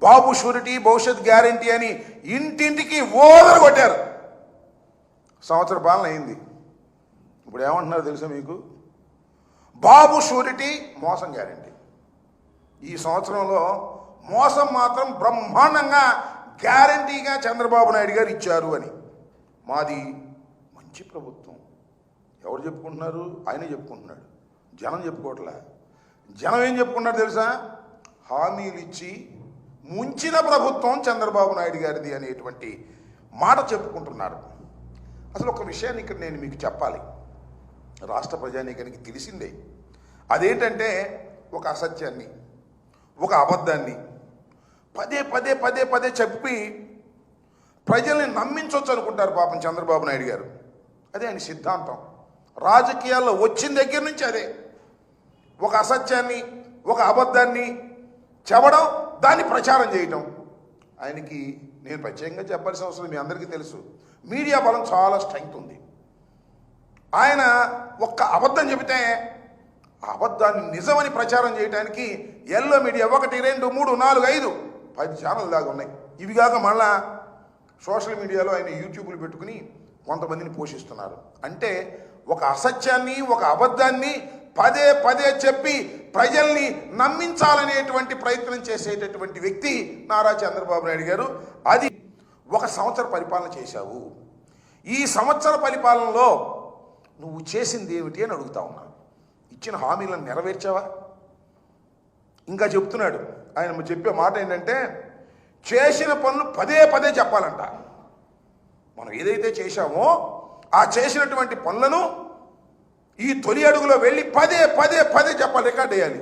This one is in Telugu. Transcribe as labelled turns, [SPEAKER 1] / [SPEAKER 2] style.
[SPEAKER 1] బాబు షూరిటీ భవిష్యత్ గ్యారంటీ అని ఇంటింటికి ఓదరు కొట్టారు. సంవత్సర పాలన అయింది. ఇప్పుడు ఏమంటున్నారు తెలుసా మీకు? బాబు షూరిటీ, మోసం గ్యారంటీ. ఈ సంవత్సరంలో మోసం మాత్రం బ్రహ్మాండంగా గ్యారంటీగా చంద్రబాబు నాయుడు గారు ఇచ్చారు అని. మాది మంచి ప్రభుత్వం. ఎవరు చెప్పుకుంటున్నారు? ఆయనే చెప్పుకుంటున్నాడు, జనం చెప్పుకోవట్లే. జనం ఏం చెప్పుకున్నారు తెలుసా? హామీలు ఇచ్చి ముంచిన ప్రభుత్వం చంద్రబాబు నాయుడు గారిది అనేటువంటి మాట చెప్పుకుంటున్నారు. అసలు ఒక విషయాన్ని ఇక్కడ నేను మీకు చెప్పాలి, రాష్ట్ర ప్రజానీకానికి తెలిసిందే. అదేంటంటే, ఒక అసత్యాన్ని, ఒక అబద్ధాన్ని పదే పదే పదే పదే చెప్పి ప్రజల్ని నమ్మించవచ్చు అనుకుంటారు పాపం చంద్రబాబు నాయుడు గారు. అదే ఆయన సిద్ధాంతం. రాజకీయాల్లో వచ్చిన దగ్గర నుంచి అదే. ఒక అసత్యాన్ని, ఒక అబద్ధాన్ని చెప్పడం, దాన్ని ప్రచారం చేయటం. ఆయనకి నేను ప్రత్యేకంగా చెప్పాల్సిన అవసరం మీ అందరికీ తెలుసు. మీడియా బలం చాలా స్ట్రెంగ్త్ ఉంది. ఆయన ఒక్క అబద్ధం చెబితే ఆ అబద్ధాన్ని నిజమని ప్రచారం చేయడానికి ఎల్లో మీడియా 1, 2, 3, 4, 5, 10 ఛానల్ దాకా ఉన్నాయి. ఇవి కాక మళ్ళా సోషల్ మీడియాలో ఆయన యూట్యూబ్లు పెట్టుకుని కొంతమందిని పోషిస్తున్నారు. అంటే ఒక అసత్యాన్ని, ఒక అబద్ధాన్ని పదే పదే చెప్పి ప్రజల్ని నమ్మించాలనేటువంటి ప్రయత్నం చేసేటటువంటి వ్యక్తి నారా చంద్రబాబు నాయుడు గారు. అది 1 సంవత్సర పరిపాలన చేశావు. ఈ సంవత్సర పరిపాలనలో నువ్వు చేసింది ఏమిటి అని అడుగుతా ఉన్నా. ఇచ్చిన హామీలను నెరవేర్చావా? ఇంకా చెప్తున్నాడు ఆయన. చెప్పే మాట ఏంటంటే, చేసిన పనులు పదే పదే చెప్పాలంట. మనం ఏదైతే చేశామో ఆ చేసినటువంటి పనులను ఈ తొలి అడుగులో వెళ్ళి పదే పదే పదే చెప్పాలి, రికార్డ్ చేయాలి.